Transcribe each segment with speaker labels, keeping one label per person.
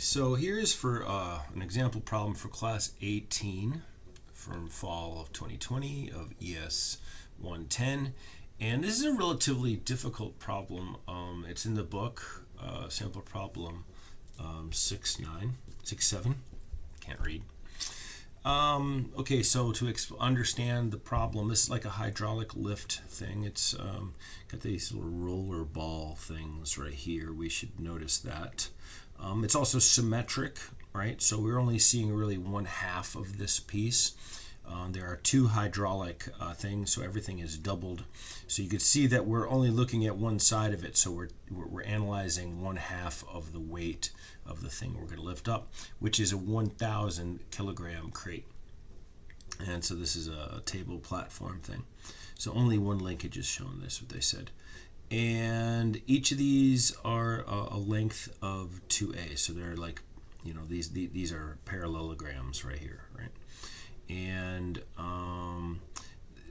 Speaker 1: So here's for an example problem for class 18 from fall of 2020 of ES110. And this is a relatively difficult problem. It's in the book, sample problem 6.7. Can't read. Okay, so to understand the problem, this is like a hydraulic lift thing. It's got these little roller ball things right here. We should notice that. It's also symmetric, right? So we're only seeing really one half of this piece. There are two hydraulic things, so everything is doubled. So you can see that we're only looking at one side of it, so we're analyzing one half of the weight of the thing we're going to lift up, which is a 1,000 kilogram crate. And so this is a table platform thing. So only one linkage is shown, that's what they said. And each of these are a length of 2a, so they're like, you know, these are parallelograms right here, right? And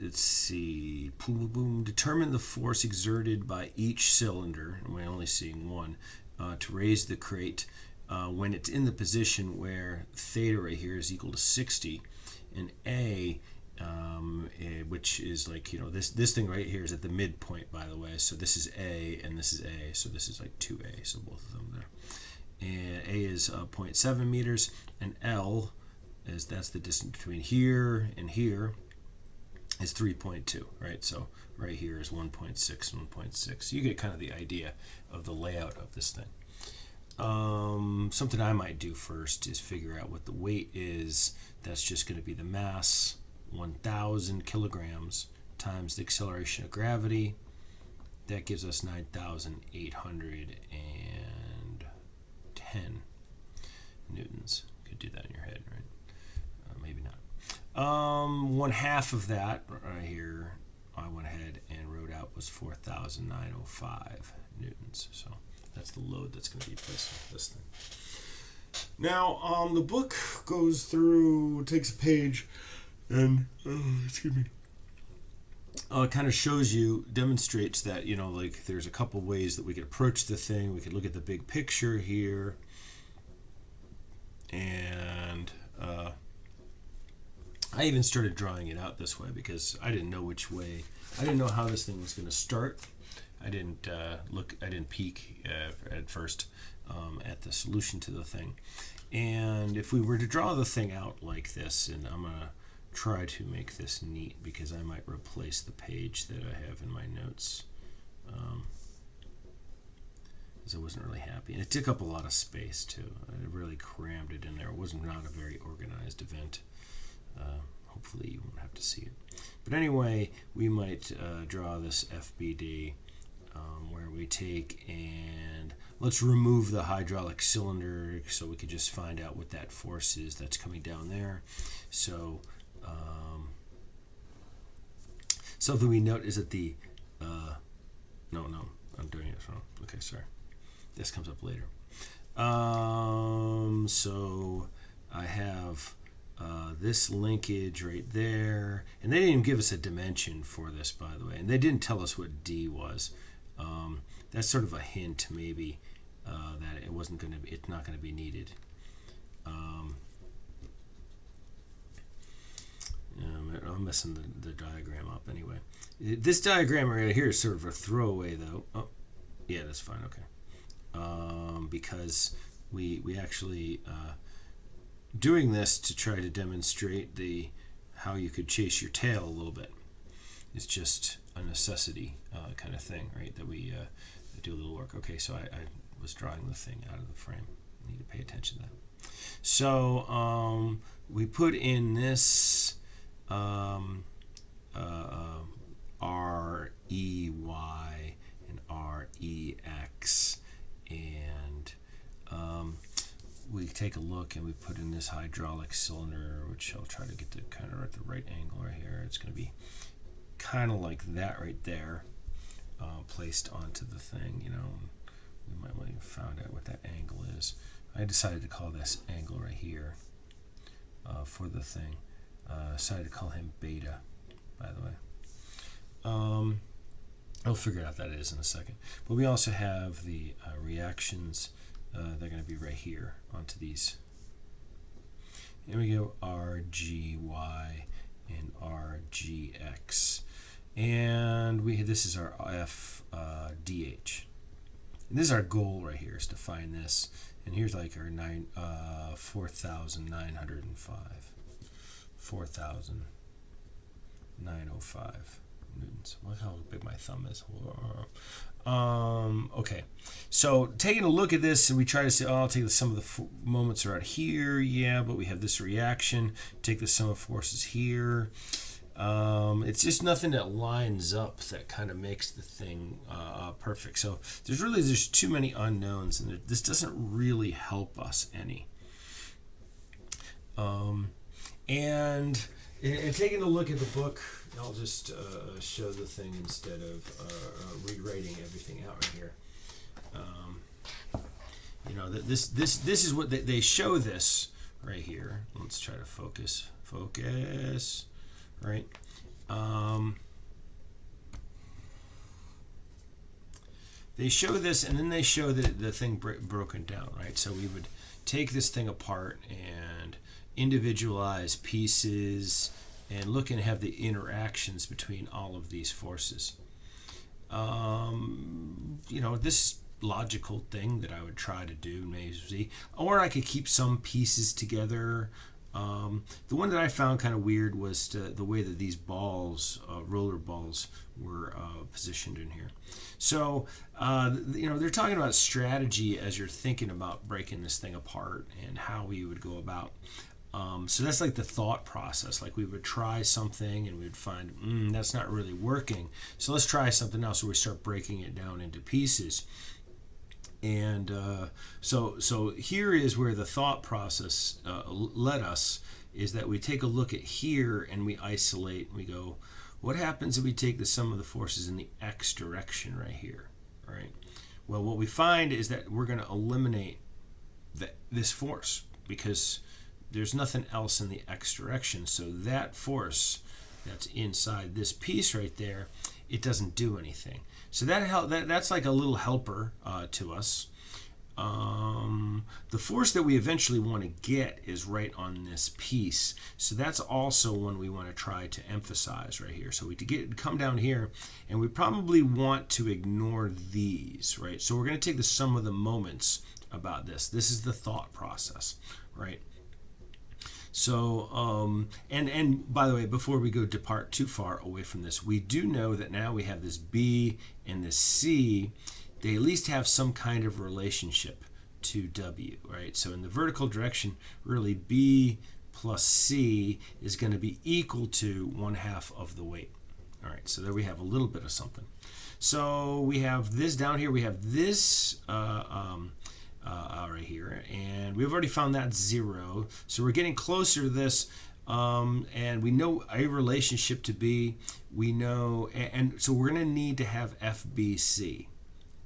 Speaker 1: let's see, boom, boom, boom. Determine the force exerted by each cylinder, and we're only seeing one, to raise the crate when it's in the position where theta right here is equal to 60, and A, which is like, you know, this thing right here is at the midpoint, by the way. So this is A and this is A, so this is like 2A, so both of them there. And A is 0.7 meters, and L is, that's the distance between here and here, is 3.2, right? So right here is 1.6, 1.6. You get kind of the idea of the layout of this thing. Something I might do first is figure out what the weight is. That's just going to be the mass, 1,000 kilograms, times the acceleration of gravity. That gives us 9,810 newtons. You could do that in your head, right? Maybe not. One half of that right here, I went ahead and wrote out, was 4,905 newtons. So that's the load that's going to be placed on this thing. Now, the book goes through, takes a page, and it kind of shows you, demonstrates that, you know, like there's a couple ways that we could approach the thing. We could look at the big picture here, and I even started drawing it out this way because I didn't know which way, I didn't know how this thing was going to start. I didn't peek at first at the solution to the thing. And if we were to draw the thing out like this, and I'm going to try to make this neat because I might replace the page that I have in my notes, because I wasn't really happy. And it took up a lot of space too. I really crammed it in there. It was not a very organized event. Hopefully you won't have to see it. But anyway, we might draw this FBD where we take and let's remove the hydraulic cylinder so we could just find out what that force is that's coming down there. So something we note is that the no, I'm doing it wrong. Okay, sorry. This comes up later. So I have this linkage right there, and they didn't even give us a dimension for this, by the way, and they didn't tell us what D was. That's sort of a hint, maybe, that it wasn't going to be, it's not going to be needed. I'm messing the diagram up anyway. This diagram right here is sort of a throwaway, though. Oh, yeah, that's fine. Okay, because we actually doing this to try to demonstrate how you could chase your tail a little bit. It's just a necessity kind of thing, right? That we do a little work. Okay, so I was drawing the thing out of the frame. I need to pay attention to that. So we put in this R-E-Y and R-E-X, and we take a look and we put in this hydraulic cylinder, which I'll try to get to kind of at the right angle right here. It's going to be kind of like that right there, placed onto the thing. You know, we might want to find out what that angle is. I decided to call this angle right here for the thing. I decided to call him beta, by the way. I'll figure out what that is in a second. But we also have the reactions they're going to be right here onto these. Here we go, RGY and RGX. And this is our FDH. And this is our goal right here, is to find this. And here's like our 4,905. 4,905 newtons. Look how big my thumb is. Okay, so taking a look at this, and we try to say, oh, I'll take the sum of the moments are out here, yeah, but we have this reaction. Take the sum of forces here. It's just nothing that lines up that kind of makes the thing perfect. So there's too many unknowns, and this doesn't really help us any. And taking a look at the book, I'll just show the thing instead of rewriting everything out right here. This is what they show this right here. Let's try to focus, right? They show this, and then they show the thing broken down, right? So we would take this thing apart and individualize pieces and look and have the interactions between all of these forces. This logical thing that I would try to do, maybe, or I could keep some pieces together. The one that I found kind of weird was the way that these balls, roller balls, were positioned in here. So, they're talking about strategy as you're thinking about breaking this thing apart and how we would go about. So that's like the thought process. Like we would try something and we would find, that's not really working. So let's try something else. So we start breaking it down into pieces. And so here is where the thought process led us, is that we take a look at here and we isolate and we go, what happens if we take the sum of the forces in the x direction right here, right? Well, what we find is that we're going to eliminate this force because there's nothing else in the x direction. So that force that's inside this piece right there, it doesn't do anything. So that's like a little helper to us. The force that we eventually want to get is right on this piece. So that's also one we want to try to emphasize right here. So we come down here, and we probably want to ignore these, right? So we're going to take the sum of the moments about this. This is the thought process, right? So, and by the way, before we depart too far away from this, we do know that now we have this B and this C. They at least have some kind of relationship to W, right? So in the vertical direction, really B plus C is going to be equal to 1/2 of the weight. All right, so there we have a little bit of something. So we have this down here. We have this right here, and we've already found that 0. So we're getting closer to this, and we know a relationship to B. We know, and so we're going to need to have FBC.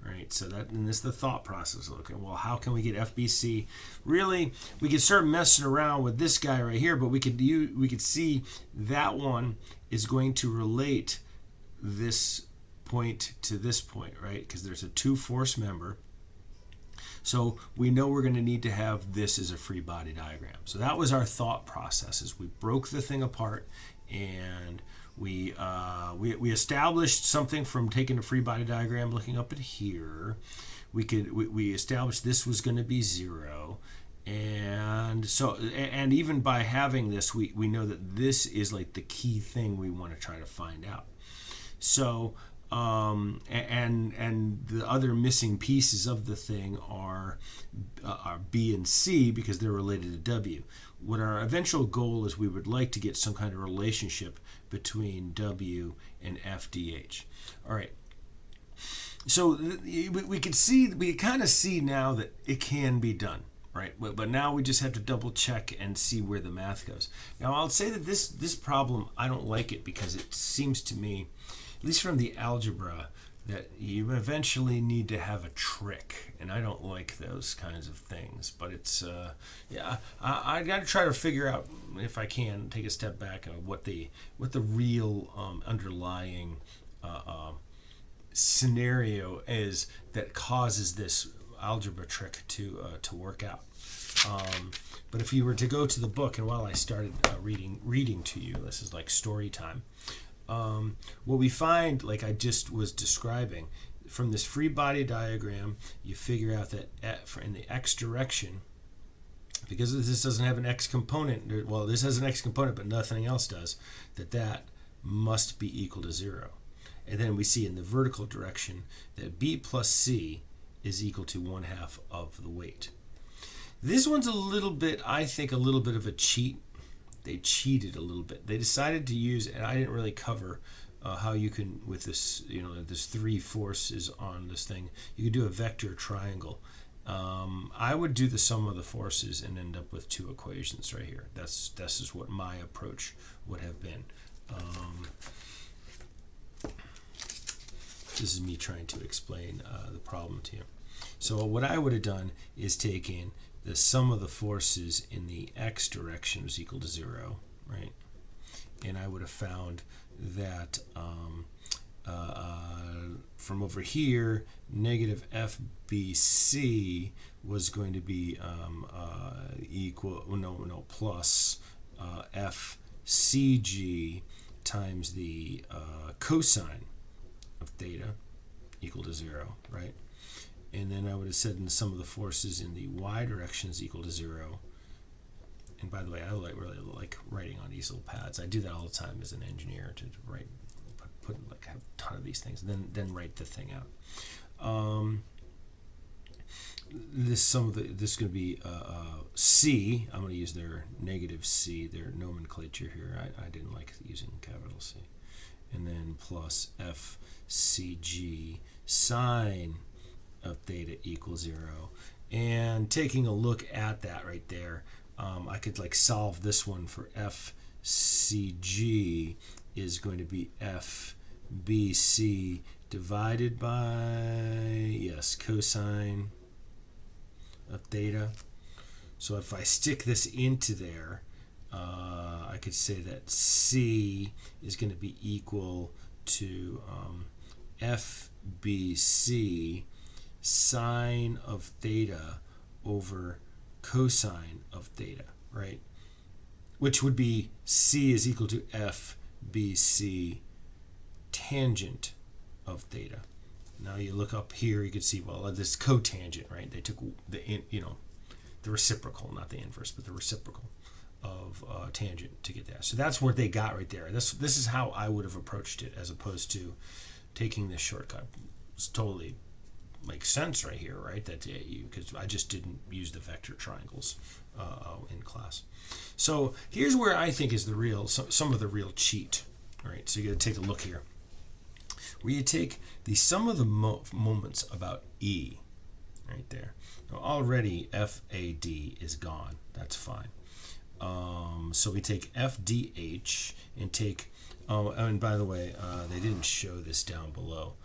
Speaker 1: Right, so and this is the thought process. Okay, well, how can we get FBC? Really, we could start messing around with this guy right here, but we could see that one is going to relate this point to this point, right? Because there's a 2 force member. So we know we're going to need to have this as a free body diagram. So that was our thought process. Is we broke the thing apart, and we established something from taking a free body diagram, looking up at here. We established this was going to be 0, and so, and even by having this, we know that this is like the key thing we want to try to find out. So and the other missing pieces of the thing are B and C, because they're related to W. What our eventual goal is, we would like to get some kind of relationship between W and FDH. All right. So we kind of see now that it can be done, right? But now we just have to double check and see where the math goes. Now I'll say that this problem, I don't like it, because it seems to me, at least from the algebra, that you eventually need to have a trick, and I don't like those kinds of things. But it's I got to try to figure out, if I can, take a step back on what the real underlying scenario is that causes this algebra trick to work out. But if you were to go to the book, and while I started reading to you, this is like story time. What we find, like I just was describing, from this free body diagram, you figure out that in the x direction, because this doesn't have an x component, well, this has an x component, but nothing else does, that must be equal to 0. And then we see in the vertical direction that b plus c is equal to 1/2 of the weight. This one's a little bit, I think, a little bit of a cheat. They cheated a little bit. They decided to use, and I didn't really cover how you can, with this, there's 3 forces on this thing, you could do a vector triangle. I would do the sum of the forces and end up with 2 equations right here. This is what my approach would have been. This is me trying to explain the problem to you. So what I would have done is taken the sum of the forces in the x direction was equal to 0, right? And I would have found that from over here, negative FBC was going to be plus FCG times the cosine of theta equal to 0, right? And then I would have said in the sum of the forces in the y direction is equal to 0. And by the way, I really like writing on these little pads. I do that all the time as an engineer, to write, put like have a ton of these things, and then write the thing out. This is going to be C. I'm going to use their negative C, their nomenclature here. I didn't like using capital C. And then plus FCG sine of theta equals 0. And taking a look at that right there, I could like solve this one for FCG is going to be FBC divided by, cosine of theta. So if I stick this into there, I could say that C is going to be equal to FBC sine of theta over cosine of theta, right? Which would be C is equal to FBC tangent of theta. Now you look up here, you can see, well, this cotangent, right? They took the reciprocal, not the inverse, but the reciprocal of tangent to get that. So that's what they got right there. This is how I would have approached it, as opposed to taking this shortcut. It's totally makes sense right here, right? That because I just didn't use the vector triangles in class. So here's where I think is the real some of the real cheat. All right, so you got to take a look here, where you take the sum of the moments about E, right there. Now already FAD is gone. That's fine. So we take FDH and take. And by the way, they didn't show this down below.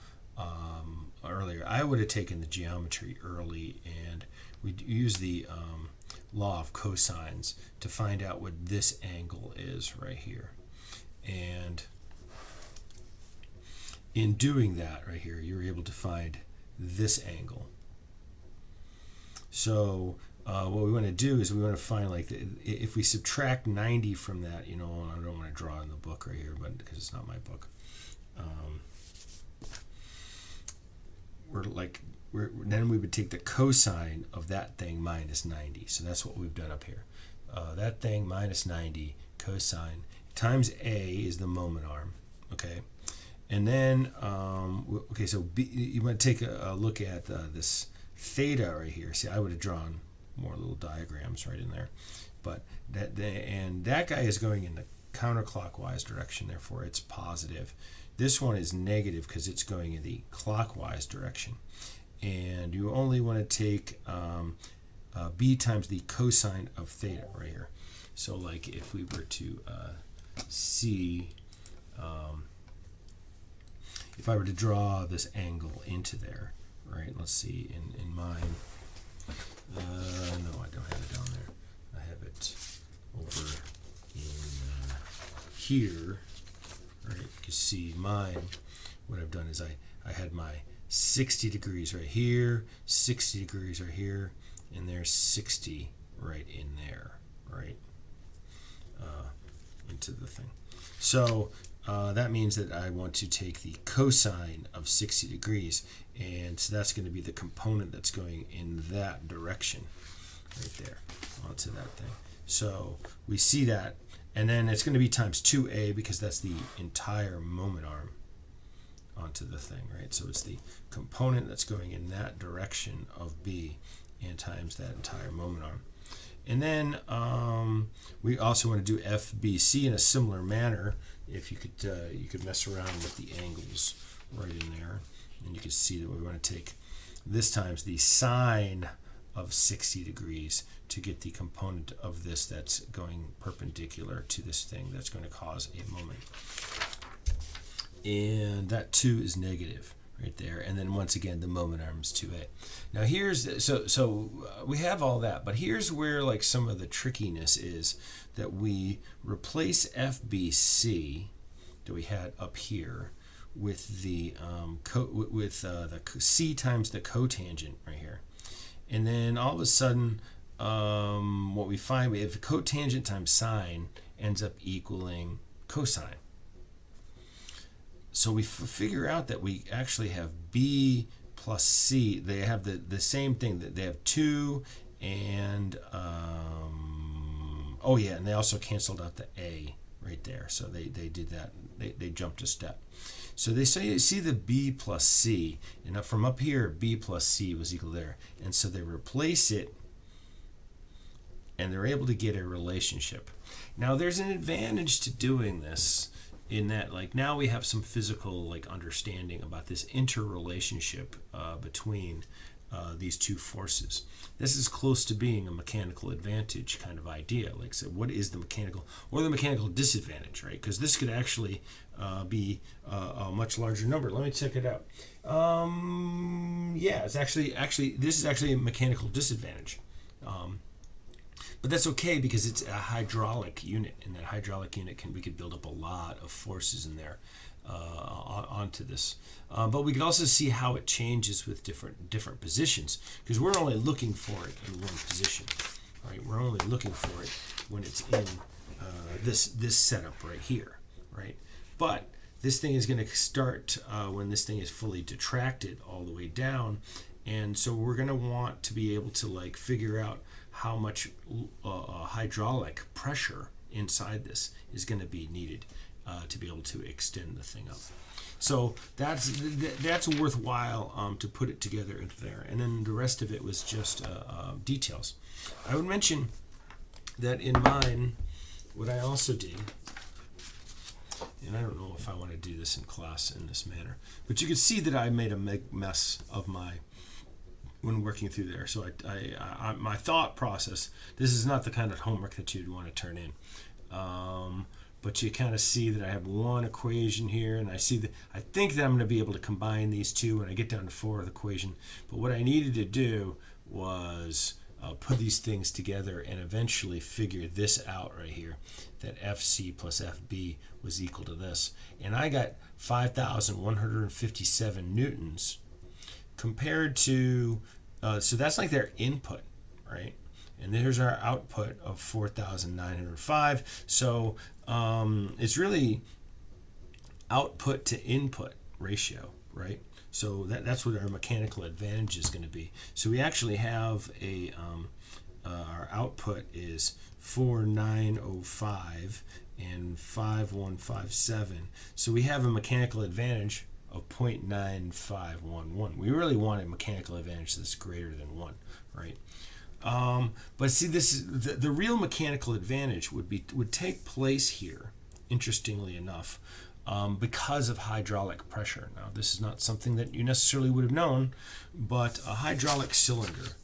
Speaker 1: Earlier, I would have taken the geometry early, and we'd use the law of cosines to find out what this angle is right here. And in doing that right here, you're able to find this angle. So what we want to do is we want to find, like, if we subtract 90 from that, I don't want to draw in the book right here, but because it's not my book. Then we would take the cosine of that thing minus 90. So that's what we've done up here. That thing minus 90 cosine times A is the moment arm. Okay, and then so you want to take a look at this theta right here. See, I would have drawn more little diagrams right in there, but that guy is going in the counterclockwise direction. Therefore, it's positive. This one is negative because it's going in the clockwise direction. And you only want to take b times the cosine of theta right here. So like if we were to see, if I were to draw this angle into there, right? Let's see, in mine, no, I don't have it down there. I have it over in here. Right, you can see mine, what I've done is I had my 60 degrees right here, 60 degrees right here, and there's 60 right in there, right, into the thing. So that means that I want to take the cosine of 60 degrees, and so that's going to be the component that's going in that direction right there onto that thing. So we see that, and then it's going to be times 2a because that's the entire moment arm onto the thing, right? So it's the component that's going in that direction of B and times that entire moment arm. And then we also want to do FBC in a similar manner. If you could mess around with the angles right in there, and you can see that we want to take this times the sine of 60 degrees to get the component of this that's going perpendicular to this thing that's going to cause a moment. And that 2 is negative right there. And then once again, the moment arm is 2a. Now here's, so we have all that, but here's where like some of the trickiness is, that we replace FBC that we had up here with the the C times the cotangent right here. And then all of a sudden, what we find, we have cotangent times sine ends up equaling cosine. So we figure out that we actually have B plus C. They have the same thing, that they have 2 and oh yeah, and they also canceled out the A right there. So they did that. They jumped a step. So they say, see the B plus C, and from up here, B plus C was equal there. And so they replace it, and they're able to get a relationship. Now there's an advantage to doing this, in that like now we have some physical like understanding about this interrelationship between these two forces. This is close to being a mechanical advantage kind of idea. Like, so what is the mechanical or the mechanical disadvantage, right? Because this could actually be a much larger number. Let me check it out. Yeah, it's actually this is actually a mechanical disadvantage. But that's okay because it's a hydraulic unit, and that hydraulic unit we could build up a lot of forces in there onto this. But we can also see how it changes with different positions, because we're only looking for it in one position, right? We're only looking for it when it's in this setup right here, right? But this thing is going to start when this thing is fully detracted all the way down, and so we're going to want to be able to like figure out how much hydraulic pressure inside this is going to be needed to be able to extend the thing up. So that's worthwhile to put it together into there. And then the rest of it was just details. I would mention that in mine, what I also did, and I don't know if I want to do this in class in this manner, but you can see that I made a mess of when working through there. So I my thought process, this is not the kind of homework that you'd want to turn in. But you kind of see that I have one equation here, and I think that I'm going to be able to combine these two when I get down to 4th equation. But what I needed to do was put these things together and eventually figure this out right here, that FC plus FB was equal to this. And I got 5,157 newtons compared to, so that's like their input, right? And there's our output of 4,905. So it's really output to input ratio, right? So that's what our mechanical advantage is going to be. So we actually have our output is 4,905 and 5,157. So we have a mechanical advantage of 0.9511. We really want a mechanical advantage that's greater than 1, right? But see, this is the real mechanical advantage would take place here, interestingly enough, because of hydraulic pressure. Now, this is not something that you necessarily would have known, but a hydraulic cylinder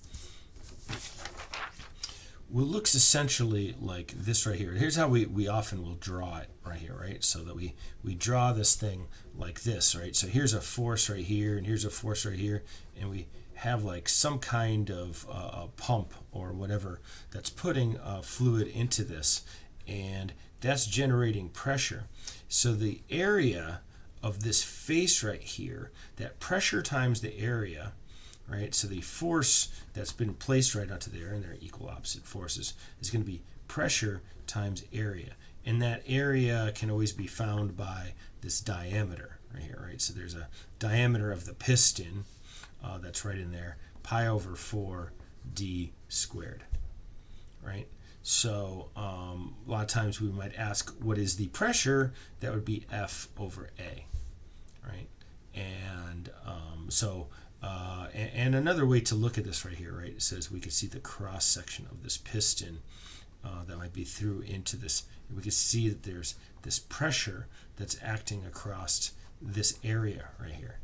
Speaker 1: looks essentially like this right here. Here's how we often will draw it right here, right? So that we draw this thing like this, right? So here's a force right here, and here's a force right here, and we have like some kind of a pump or whatever that's putting fluid into this, and that's generating pressure. So the area of this face right here, that pressure times the area, right? So the force that's been placed right onto there, and they're equal opposite forces, is going to be pressure times area. And that area can always be found by this diameter right here, right? So there's a diameter of the piston that's right in there, pi over 4 d squared, right? So a lot of times we might ask, what is the pressure? That would be F over A, right? And and another way to look at this right here, right? It says we can see the cross section of this piston that might be through into this. We can see that there's this pressure that's acting across this area right here.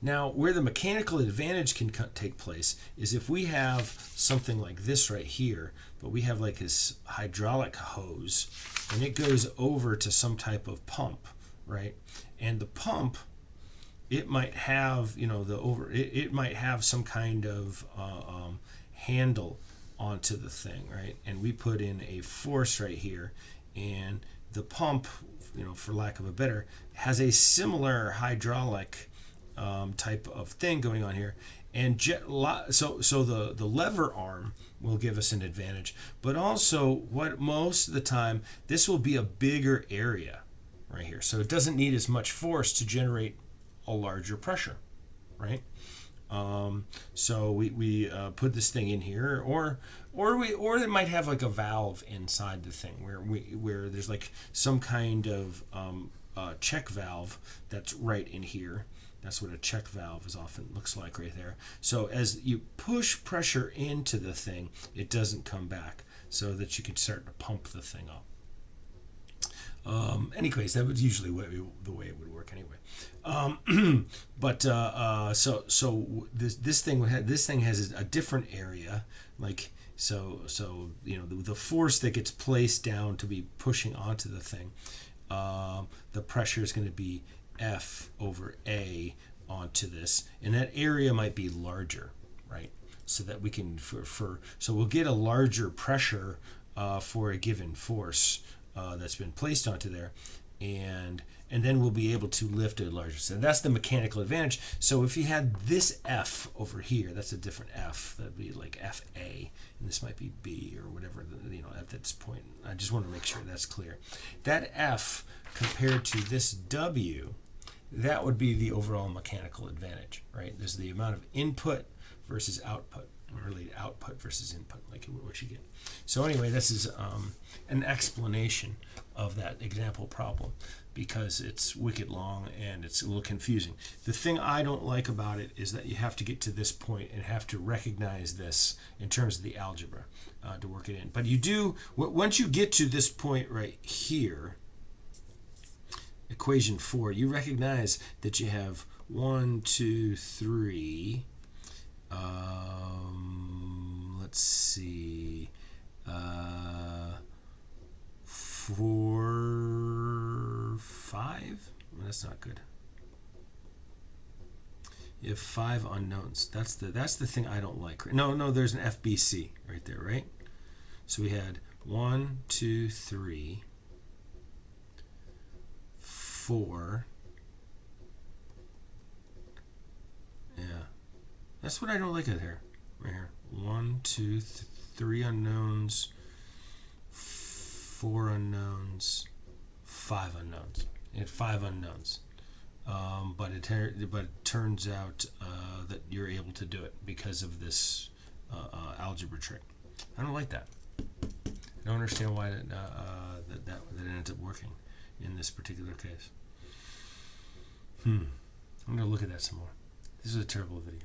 Speaker 1: Now, where the mechanical advantage can take place is if we have something like this right here, but we have like this hydraulic hose, and it goes over to some type of pump, right? And the pump, it might have, it might have some kind of handle onto the thing, right? And we put in a force right here, and the pump, for lack of a better, has a similar hydraulic type of thing going on here, and so the lever arm will give us an advantage, but also what most of the time this will be a bigger area right here, so it doesn't need as much force to generate a larger pressure, right? So we put this thing in here, or it might have like a valve inside the thing where there's like some kind of check valve that's right in here. That's what a check valve often looks like right there. So as you push pressure into the thing, it doesn't come back, so that you can start to pump the thing up. Anyways, that was usually the way it would work anyway. So this thing has a different area, like so the force that gets placed down to be pushing onto the thing, the pressure is going to be F over A onto this, and that area might be larger, right? So that we can so we'll get a larger pressure for a given force that's been placed onto there, and then we'll be able to lift a larger. So that's the mechanical advantage. So if you had this F over here, that's a different F. That'd be like FA, and this might be B or whatever. At this point, I just want to make sure that's clear. That F compared to this W, that would be the overall mechanical advantage, right? There's the amount of input versus output, or really output versus input, like what you get. So anyway, this is an explanation of that example problem, because it's wicked long and it's a little confusing. The thing I don't like about it is that you have to get to this point and have to recognize this in terms of the algebra to work it in. But you do, once you get to this point right here, equation 4, you recognize that you have 1, 2, 3, let's see, 4, 5. Well, that's not good. You have 5 unknowns. That's the thing I don't like. No, there's an FBC right there, right? So we had 1, 2, 3, 4. Yeah, that's what I don't like it here. Right here, 1, 2, 3 unknowns, 4 unknowns, 5 unknowns. You had 5 unknowns, but it turns out that you're able to do it because of this algebra trick. I don't like that. I don't understand why that ends up working in this particular case. I'm going to look at that some more. This is a terrible video.